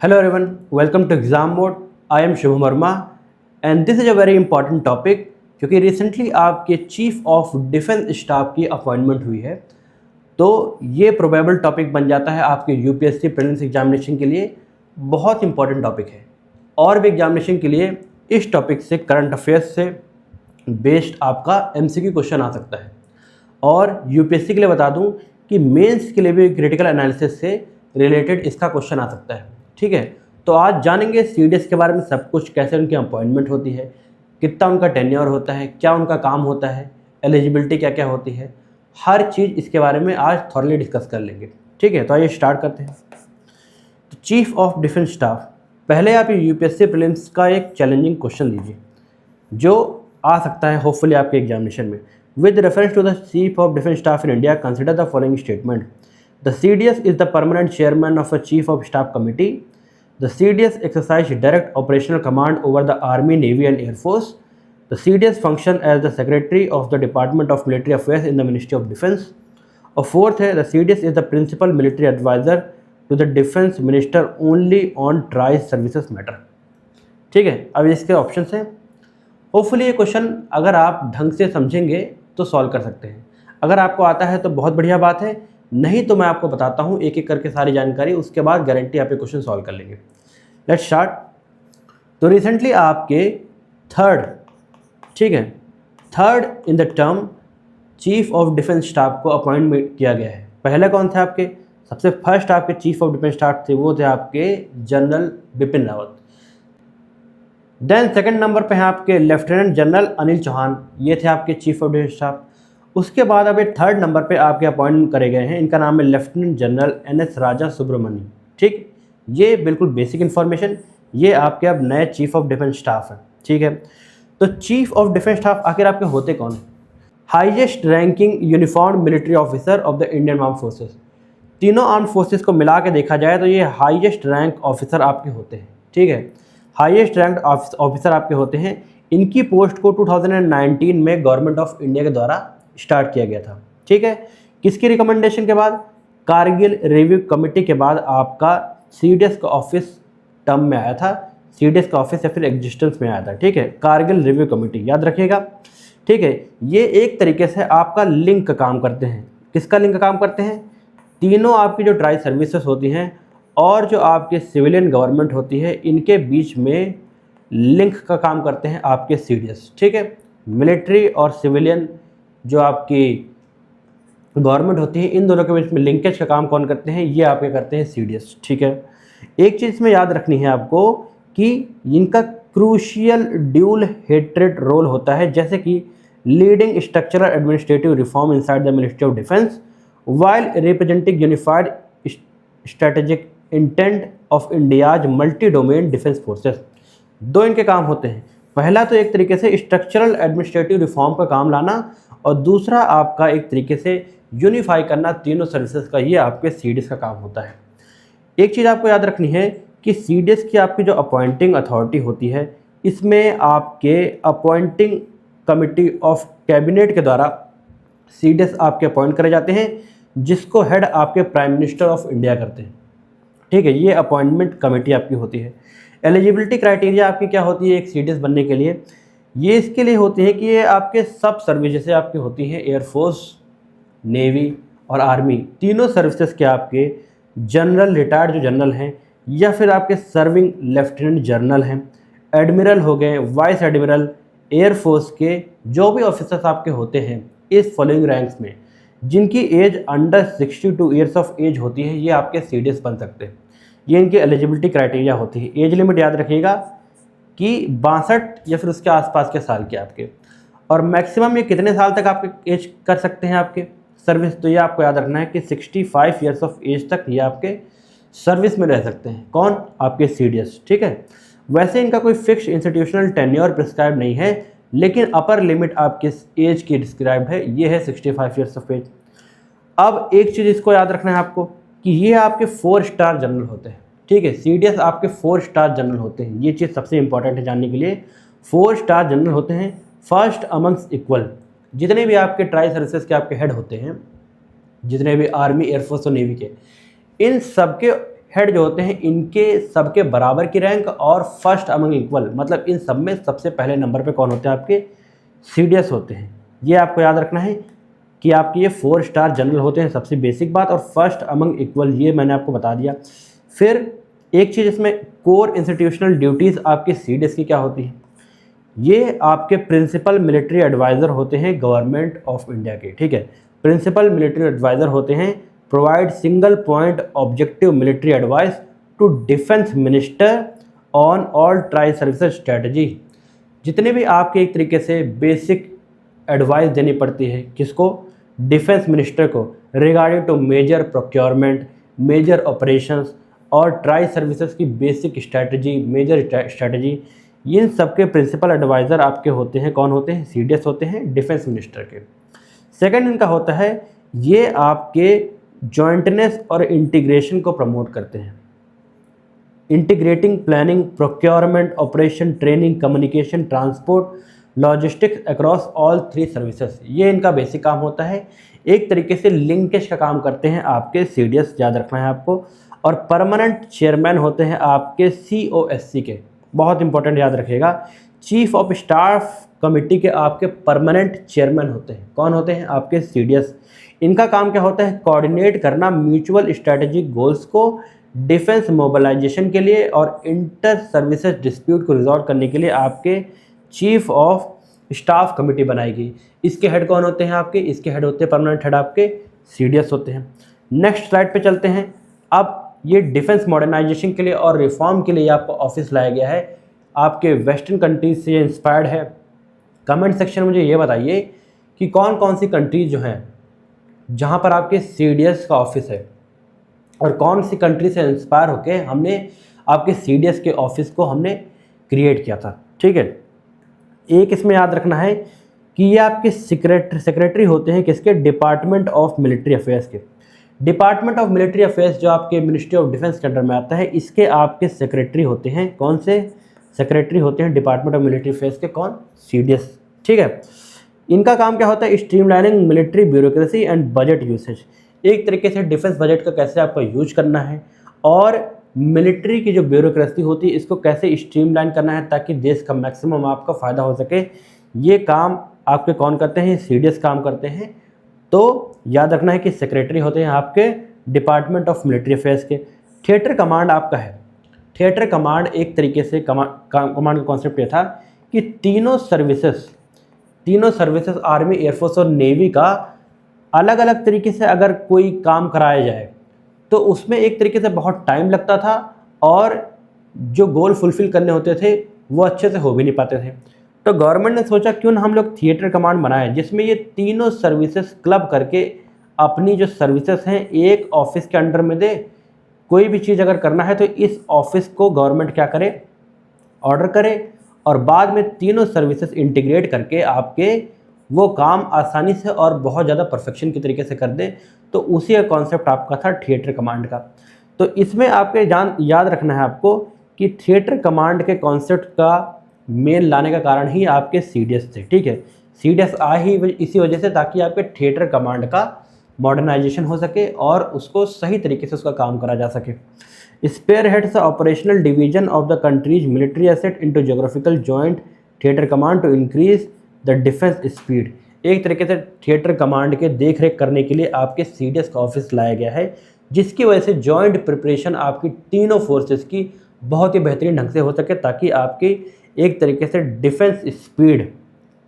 Hello everyone, welcome to exam mode. I am Shubham Verma and this is a very important topic क्योंकि recently आपके chief of defence staff की appointment हुई है। तो ये probable topic बन जाता है आपके यूपीएससी प्रीलिम्स एग्जामिनेशन के लिए बहुत इंपॉर्टेंट टॉपिक है। और भी एग्जामिनेशन के लिए इस टॉपिक से करंट अफेयर्स से बेस्ड आपका एमसीक्यू क्वेश्चन आ सकता है। और यूपीएससी के लिए बता दूं कि मेंस के लिए भी क्रिटिकल एनालिसिस से रिलेटेड इसका क्वेश्चन आ सकता है। ठीक है, तो आज जानेंगे सीडीएस के बारे में सब कुछ, कैसे उनकी अपॉइंटमेंट होती है, कितना उनका टेन्योर होता है, क्या उनका काम होता है, एलिजिबिलिटी क्या क्या होती है, हर चीज़ इसके बारे में आज थॉरली डिस्कस कर लेंगे। ठीक है, तो आइए स्टार्ट करते हैं। तो चीफ ऑफ डिफेंस स्टाफ, पहले आप यूपीएससी प्रीलिम्स का एक चैलेंजिंग क्वेश्चन लीजिए जो आ सकता है होपफुली आपके एग्जामिनेशन में। With reference to the chief of defence staff in India, consider the following statement. The CDS is the permanent chairman of a Chief of Staff Committee. The CDS exercises direct operational command over the Army, Navy and Air Force. The CDS function as the Secretary of the Department of Military Affairs in the Ministry of Defense. और fourth है, the CDS is the principal military advisor to the Defense Minister only on trial services matter. ठीक है, अब इसके option हैं। Hopefully ये question अगर आप ढंग से समझेंगे तो सॉल्व कर सकते हैं। अगर आपको आता है तो बहुत बढ़िया बात है, नहीं तो मैं आपको बताता हूँ एक एक करके सारी जानकारी, उसके बाद गारंटी आप ये क्वेश्चन सॉल्व कर लेंगे। Let's start. तो रिसेंटली आपके third in the term chief of defence staff को अपॉइंट किया गया है। पहले कौन थे आपके? सबसे फर्स्ट आपके चीफ ऑफ डिफेंस स्टाफ थे, वो थे आपके general Bipin Rawat. Then second number पे हैं आपके लेफ्टिनेंट जनरल अनिल चौहान, ये थे आपके चीफ ऑफ डिफेंस स्टाफ। उसके बाद अब ये थर्ड नंबर पे आपके अपॉइंट करे गए हैं, इनका नाम है लेफ्टिनेंट जनरल एनएस राजा सुब्रमण्यम। ठीक, ये बिल्कुल बेसिक इन्फॉर्मेशन, ये आपके अब नए चीफ ऑफ डिफेंस स्टाफ हैं। ठीक है, तो चीफ ऑफ डिफेंस स्टाफ आखिर आपके होते कौन हैं? Highest ranking uniform military officer of the Indian arm forces. तीनों आर्म फोर्सेस को मिला के देखा जाए तो ये हाईएस्ट रैंक ऑफिसर आपके होते हैं। ठीक है, हाईएस्ट रैंक ऑफिसर आपके होते हैं। इनकी पोस्ट को 2019 में गवर्नमेंट ऑफ इंडिया के द्वारा स्टार्ट किया गया था। ठीक है, किसकी रिकमेंडेशन के बाद? कारगिल रिव्यू कमेटी के बाद आपका सीडीएस का ऑफिस टर्म में आया था, सीडीएस का ऑफिस या फिर एग्जिस्टेंस में आया था। ठीक है, कारगिल रिव्यू कमेटी याद रखिएगा। ठीक है, ये एक तरीके से आपका लिंक का काम करते हैं। किसका लिंक का काम करते हैं? तीनों आपकी जो ट्राई सर्विसेज होती हैं और जो आपके सिविलियन गवर्नमेंट होती है, इनके बीच में लिंक का काम करते हैं आपके सीडीएस। ठीक है, मिलिट्री और सिविलियन जो आपकी गवर्नमेंट होती है, इन दोनों के बीच में लिंकेज का काम कौन करते हैं? ये आपके करते हैं सीडीएस। ठीक है, एक चीज़ में याद रखनी है आपको कि इनका क्रूशियल ड्यूल हेटेड रोल होता है, जैसे कि leading structural administrative reform inside the ministry of defence while representing unified strategic intent of India's multi domain defence forces. दो इनके काम होते हैं। पहला तो एक तरीके से स्ट्रक्चरल एडमिनिस्ट्रेटिव रिफॉर्म का काम लाना, और दूसरा आपका एक तरीके से यूनिफाई करना तीनों सर्विसेज का, ये आपके सीडीएस का काम होता है। एक चीज़ आपको याद रखनी है कि सीडीएस की आपकी जो अपॉइंटिंग अथॉरिटी होती है, इसमें आपके अपॉइंटिंग कमिटी ऑफ कैबिनेट के द्वारा सीडीएस आपके अपॉइंट करे जाते हैं, जिसको हेड आपके प्राइम मिनिस्टर ऑफ इंडिया करते हैं। ठीक है, ये अपॉइंटमेंट कमेटी आपकी होती है। एलिजिबिलिटी क्राइटेरिया आपकी क्या होती है एक सीडीएस बनने के लिए? ये इसके लिए होती है कि ये आपके सब सर्विस, जैसे आपकी होती हैं एयरफोर्स, नेवी और आर्मी, तीनों सर्विसेज के आपके जनरल, रिटायर्ड जो जनरल हैं, या फिर आपके सर्विंग लेफ्टिनेंट जनरल हैं, एडमिरल हो गए, वाइस एडमिरल, एयरफोर्स के जो भी ऑफिसर्स आपके होते हैं इस फॉलोइंग रैंक्स में, जिनकी age under 62 years of age होती है, ये आपके सीडीएस बन सकते हैं। ये इनकी एलिजिबिलिटी क्राइटेरिया होती है। एज लिमिट याद रखिएगा कि 62 या फिर उसके आसपास के साल के आपके, और मैक्सिमम ये कितने साल तक आपके एज कर सकते हैं आपके सर्विस? तो ये आपको याद रखना है कि 65 ईयर्स ऑफ एज तक ये आपके सर्विस में रह सकते हैं। कौन? आपके सीडीएस। ठीक है, वैसे इनका कोई फिक्स इंस्टीट्यूशनल टेन्योर प्रिस्क्राइब नहीं है, लेकिन अपर लिमिट आपके एज की डिस्क्राइब है, ये है 65 ईयर्स ऑफ एज। अब एक चीज़ इसको याद रखना है आपको कि ये आपके 4 स्टार जनरल होते हैं। ठीक है, सीडीएस आपके 4 स्टार जनरल होते हैं, ये चीज़ सबसे इंपॉर्टेंट है जानने के लिए। 4 स्टार जनरल होते हैं, फर्स्ट अमंग्स इक्वल। जितने भी आपके ट्राई सर्विसेज के आपके हेड होते हैं, जितने भी आर्मी, एयरफोर्स और नेवी के, इन सब के हेड जो होते हैं इनके सबके बराबर की रैंक और फर्स्ट अमंग इक्वल, मतलब इन सब में सबसे पहले नंबर पे कौन होते हैं आपके सीडीएस होते हैं। ये आपको याद रखना है कि आपके ये 4 स्टार जनरल होते हैं, सबसे बेसिक बात, और फर्स्ट अमंग इक्वल ये मैंने आपको बता दिया। फिर एक चीज़ इसमें कोर इंस्टीट्यूशनल ड्यूटीज़ आपके सीडीएस की क्या होती है, ये आपके प्रिंसिपल मिलिट्री एडवाइज़र होते हैं गवर्नमेंट ऑफ इंडिया के, ठीक है। प्रिंसिपल मिलिट्री एडवाइज़र होते हैं, provide single point objective military advice to defence minister on all tri services strategy. जितने भी आपके एक तरीके से बेसिक एडवाइस देनी पड़ती है किसको, डिफेंस मिनिस्टर को, regarding to major procurement, major operations और ट्राई सर्विसेज की बेसिक स्ट्रैटेजी, मेजर स्ट्रैटेजी, इन सबके प्रिंसिपल एडवाइज़र आपके होते हैं, कौन होते हैं, सीडीएस होते हैं डिफेंस मिनिस्टर के। सेकंड इनका होता है, ये आपके जॉइंटनेस और इंटीग्रेशन को प्रमोट करते हैं। Integrating planning, procurement, operation, training, communication, transport, logistics across all 3 services, ये इनका बेसिक काम होता है। एक तरीके से लिंकेज का काम करते हैं आपके सीडीएस, याद रखना है आपको। और परमानेंट चेयरमैन होते हैं आपके सीओएससी के, बहुत इंपॉर्टेंट याद रखिएगा। चीफ ऑफ स्टाफ कमेटी के आपके परमानेंट चेयरमैन होते हैं, कौन होते हैं, आपके सीडीएस। इनका काम क्या होता है, कोऑर्डिनेट करना म्यूचुअल स्ट्रेटेजिक गोल्स को डिफेंस मोबिलाइजेशन के लिए और इंटर सर्विसेज डिस्प्यूट को रिजॉल्व करने के लिए आपके चीफ ऑफ स्टाफ कमेटी बनाई गई। इसके हेड कौन होते हैं आपके, इसके हेड होते हैं परमानेंट हेड आपके सीडीएस होते हैं। नेक्स्ट स्लाइड पे चलते हैं। अब ये डिफेंस मॉडर्नाइजेशन के लिए और रिफॉर्म के लिए आपको ऑफिस लाया गया है, आपके वेस्टर्न कंट्रीज से इंस्पायर्ड है। कमेंट सेक्शन में मुझे ये बताइए कि कौन कौन सी कंट्रीज जो हैं जहाँ पर आपके सीडीएस का ऑफिस है, और कौन सी कंट्री से इंस्पायर होकर हमने आपके सीडीएस के ऑफिस को हमने क्रिएट किया था, ठीक है। एक इसमें याद रखना है कि ये आपके सेक्रेटरी होते हैं किसके, डिपार्टमेंट ऑफ मिलिट्री अफेयर्स के। डिपार्टमेंट ऑफ मिलिट्री अफेयर्स जो आपके मिनिस्ट्री ऑफ डिफेंस के अंडर में आता है, इसके आपके सेक्रेटरी होते हैं, कौन से सेक्रेटरी होते हैं डिपार्टमेंट ऑफ मिलिट्री अफेयर्स के, कौन, सीडीएस, ठीक है। इनका काम क्या होता है, streamlining military bureaucracy and budget usage. एक तरीके से डिफेंस बजट का कैसे आपको यूज करना है और मिलिट्री की जो ब्यूरोक्रेसी होती है इसको कैसे स्ट्रीमलाइन करना है ताकि देश का मैक्सिमम आपका फ़ायदा हो सके, ये काम आपके कौन करते हैं, सीडीएस काम करते हैं। तो याद रखना है कि सेक्रेटरी होते हैं आपके डिपार्टमेंट ऑफ मिलिट्री अफेयर्स के। थिएटर कमांड आपका है। थिएटर कमांड एक तरीके से कमांड का कॉन्सेप्ट ये था कि तीनों सर्विसेज आर्मी, एयरफोर्स और नेवी का अलग अलग तरीके से अगर कोई काम कराया जाए तो उसमें एक तरीके से बहुत टाइम लगता था और जो गोल फुलफिल करने होते थे वो अच्छे से हो भी नहीं पाते थे। तो गवर्नमेंट ने सोचा क्यों ना हम लोग थिएटर कमांड बनाएं जिसमें ये तीनों सर्विसेज क्लब करके अपनी जो सर्विसेज हैं एक ऑफिस के अंडर में दे। कोई भी चीज़ अगर करना है तो इस ऑफिस को गवर्नमेंट क्या करे, ऑर्डर करे, और बाद में तीनों सर्विसेज इंटीग्रेट करके आपके वो काम आसानी से और बहुत ज़्यादा परफेक्शन की तरीके से कर दे। तो उसी का कॉन्सेप्ट आपका था थिएटर कमांड का। तो इसमें आपके याद रखना है आपको कि थिएटर कमांड के कॉन्सेप्ट का मेन लाने का कारण ही आपके सीडीएस थे, ठीक है। सीडीएस ही इसी वजह से ताकि आपके थिएटर कमांड का मॉडर्नाइजेशन हो सके और उसको सही तरीके से उसका काम करा जा सके। Spare heads the operational division of the country's military asset into geographical joint theatre command to increase the defence speed. एक तरीके से थिएटर कमांड के देख रेख करने के लिए आपके सीडीएस का ऑफिस लाया गया है जिसकी वजह से जॉइंट प्रिपरेशन आपकी तीनों फोर्सेस की बहुत ही बेहतरीन ढंग से हो सके ताकि आपकी एक तरीके से डिफेंस स्पीड,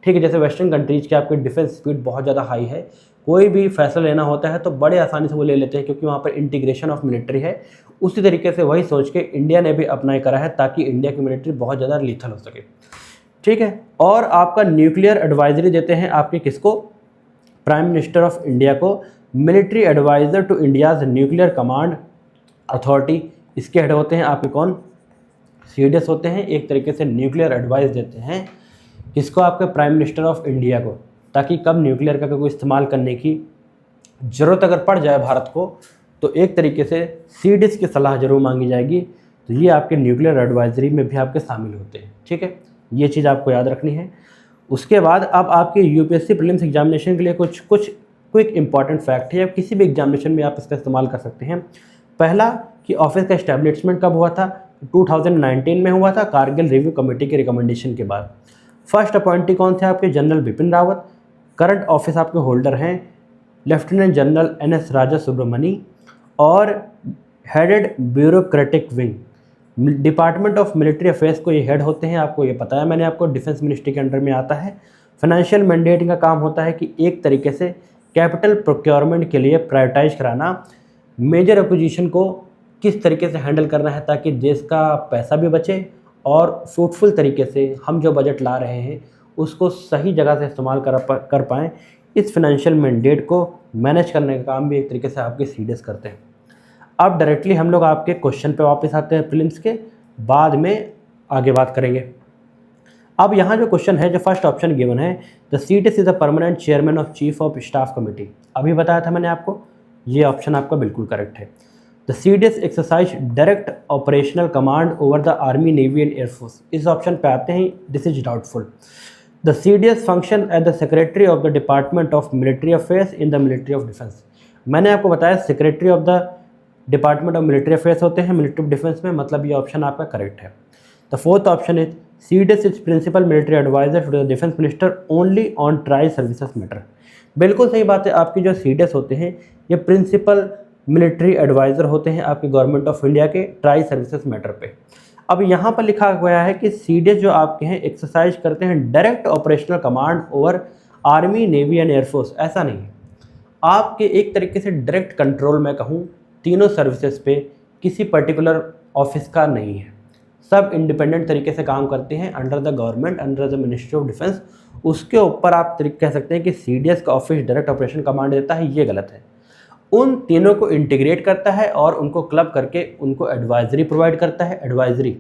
ठीक है, जैसे वेस्टर्न कंट्रीज की आपकी डिफेंस स्पीड बहुत ज़्यादा हाई है, कोई भी फैसला लेना होता है तो बड़े आसानी से वो ले लेते हैं क्योंकि वहाँ पर इंटीग्रेशन ऑफ मिलिट्री है। उसी तरीके से वही सोच के इंडिया ने भी अप्लाई करा है ताकि इंडिया की मिलिट्री बहुत ज़्यादा लीथल हो सके, ठीक है। और आपका न्यूक्लियर एडवाइजरी देते हैं आपके किसको, प्राइम मिनिस्टर ऑफ इंडिया को, military adviser to India's nuclear command authority. इसके हेड होते हैं आपके कौन, सीडीएस होते हैं। एक तरीके से न्यूक्लियर एडवाइस देते हैं किसको, आपके प्राइम मिनिस्टर ऑफ इंडिया को, ताकि कब न्यूक्लियर का कोई इस्तेमाल करने की ज़रूरत अगर पड़ जाए भारत को तो एक तरीके से सीडीएस की सलाह जरूर मांगी जाएगी। तो ये आपके न्यूक्लियर एडवाइजरी में भी आपके शामिल होते हैं, ठीक है। ये चीज़ आपको याद रखनी है। उसके बाद अब आपके यूपीएससी प्रीलिम्स एग्जामिनेशन के लिए कुछ क्विक इंपॉर्टेंट फैक्ट है, या किसी भी एग्जामिनेशन में आप इसका इस्तेमाल कर सकते हैं। पहला कि ऑफिस का इस्टेब्लिशमेंट कब हुआ था, 2019 में हुआ था, कारगिल रिव्यू कमेटी के रिकमेंडेशन के बाद। फर्स्ट अपॉइंटी कौन थे आपके, general Bipin Rawat. Current office आपके होल्डर हैं लेफ्टिनेंट जनरल NS राजा सुब्रमणी और headed bureaucratic wing. Department of military affairs को ये हेड होते हैं, आपको ये पता है मैंने आपको, डिफेंस मिनिस्ट्री के अंडर में आता है। फाइनेंशियल मैंडेट का काम होता है कि एक तरीके से कैपिटल प्रोक्योरमेंट के लिए प्रायोरिटाइज कराना, मेजर अपोजिशन को किस तरीके से हैंडल करना है ताकि देश का पैसा भी बचे और फ्रूटफुल तरीके से हम जो बजट ला रहे हैं उसको सही जगह से इस्तेमाल कर पाएँ। इस फाइनेंशियल मैंडेट को मैनेज करने का काम भी एक तरीके से आपके CDS करते हैं। अब डायरेक्टली हम लोग आपके क्वेश्चन पे वापस आते हैं प्रीलिम्स के, बाद में आगे बात करेंगे। अब यहाँ जो क्वेश्चन है, जो फर्स्ट ऑप्शन गिवन है, the CDS is the permanent chairman of chief of staff committee. अभी बताया था मैंने आपको, ये ऑप्शन आपका बिल्कुल करेक्ट है। The CDS exercise direct operational command over the army, navy and air force. इस ऑप्शन पे आते हैं, this is doubtful. The CDS function as the secretary of the department of military affairs in the military of defence. मैंने आपको बताया secretary of the department of military affairs होते हैं military of defence में, मतलब ये ऑप्शन आपका correct है। The fourth option is CDS is principal military adviser to the defence minister only on tri services matter. बिल्कुल सही बात है, आपकी जो CDS होते हैं ये प्रिंसिपल मिलिट्री एडवाइज़र होते हैं आपके गवर्नमेंट ऑफ इंडिया के ट्राई सर्विसेज मैटर पे। अब यहाँ पर लिखा गया है कि CDS जो आपके हैं एक्सरसाइज करते हैं direct operational command over army, navy and air force. ऐसा नहीं है, आपके एक तरीके से डायरेक्ट कंट्रोल मैं कहूँ तीनों सर्विसेज पे किसी पर्टिकुलर ऑफिस का नहीं है, सब इंडिपेंडेंट तरीके से काम करते हैं under the government, under the ministry of defence. उसके ऊपर आप कह सकते हैं कि CDS का ऑफिस डायरेक्ट ऑपरेशन कमांड देता है, ये गलत है। उन तीनों को इंटीग्रेट करता है और उनको क्लब करके उनको एडवाइजरी प्रोवाइड करता है, एडवाइजरी,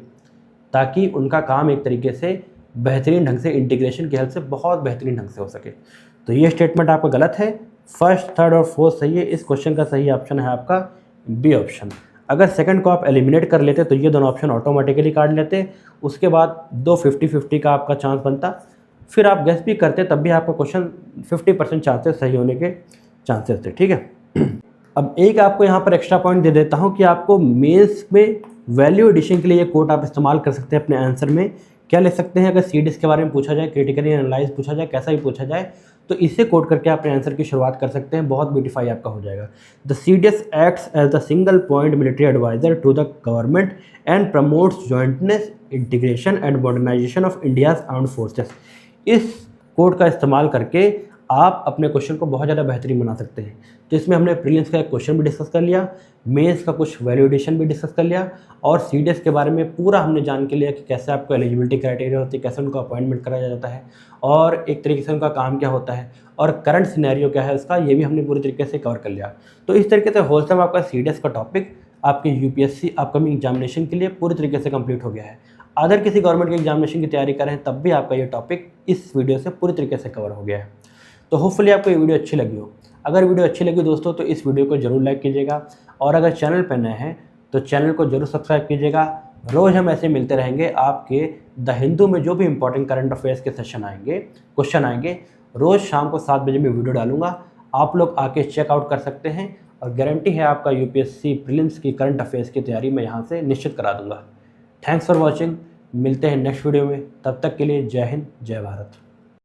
ताकि उनका काम एक तरीके से बेहतरीन ढंग से इंटीग्रेशन की हेल्प से बहुत बेहतरीन ढंग से हो सके। तो ये स्टेटमेंट आपका गलत है। फर्स्ट, थर्ड और फोर्थ सही है। इस क्वेश्चन का सही ऑप्शन है आपका B ऑप्शन। अगर सेकंड को आप एलिमिनेट कर लेते तो ये दोनों ऑप्शन ऑटोमेटिकली काट लेते, उसके बाद दो 50-50 का आपका चांस बनता, फिर आप गेस भी करते तब भी आपका क्वेश्चन 50% चांसेस सही होने के चांसेस थे। ठीक है, अब एक आपको यहाँ पर एक्स्ट्रा पॉइंट दे देता हूँ कि आपको मेंस में वैल्यू एडिशन के लिए ये कोट आप इस्तेमाल कर सकते हैं अपने आंसर में। क्या लिख सकते हैं, अगर CDS के बारे में पूछा जाए, क्रिटिकली एनालाइज पूछा जाए, कैसा भी पूछा जाए, तो इसे कोट करके अपने आंसर की शुरुआत कर सकते हैं, बहुत ब्यूटीफाई आपका हो जाएगा। The CDS acts as the single point military adviser to the government and promotes jointness, integration and modernisation of India's armed forces. इस कोड का इस्तेमाल करके आप अपने क्वेश्चन को बहुत ज़्यादा बेहतरीन बना सकते हैं। तो इसमें हमने प्रीलिम्स का एक क्वेश्चन भी डिस्कस कर लिया, मेंस का कुछ वैल्यू एडिशन भी डिस्कस कर लिया, और CDS के बारे में पूरा हमने जान के लिया कि कैसे आपको एलिजिबिलिटी क्राइटेरिया होती है, कैसे उनका अपॉइंटमेंट कराया जाता है और एक तरीके से उनका काम क्या होता है और करंट सिनेरियो क्या है उसका, ये भी हमने पूरी तरीके से कवर कर लिया। तो इस तरीके से होलसम आपका CDS का टॉपिक आपके UPSC अपकमिंग एग्जामिनेशन के लिए पूरी तरीके से कंप्लीट हो गया है। अगर किसी गवर्नमेंट के एग्जामिनेशन की तैयारी करें तब भी आपका ये टॉपिक इस वीडियो से पूरी तरीके से कवर हो गया है। तो होपफुली आपको ये वीडियो अच्छी लगी हो। अगर वीडियो अच्छी लगी दोस्तों तो इस वीडियो को जरूर लाइक कीजिएगा, और अगर चैनल पर नए हैं तो चैनल को जरूर सब्सक्राइब कीजिएगा। रोज़ हम ऐसे मिलते रहेंगे आपके द हिंदू में, जो भी इंपॉर्टेंट करंट अफेयर्स के सेशन आएंगे, क्वेश्चन आएंगे, रोज़ शाम को 7 बजे मैं वीडियो डालूंगा, आप लोग आके चेकआउट कर सकते हैं, और गारंटी है आपका UPSC प्रीलिम्स की करंट अफेयर्स की तैयारी मैं यहाँ से निश्चित करा दूंगा। थैंक्स फॉर वॉचिंग, मिलते हैं नेक्स्ट वीडियो में, तब तक के लिए जय हिंद, जय भारत।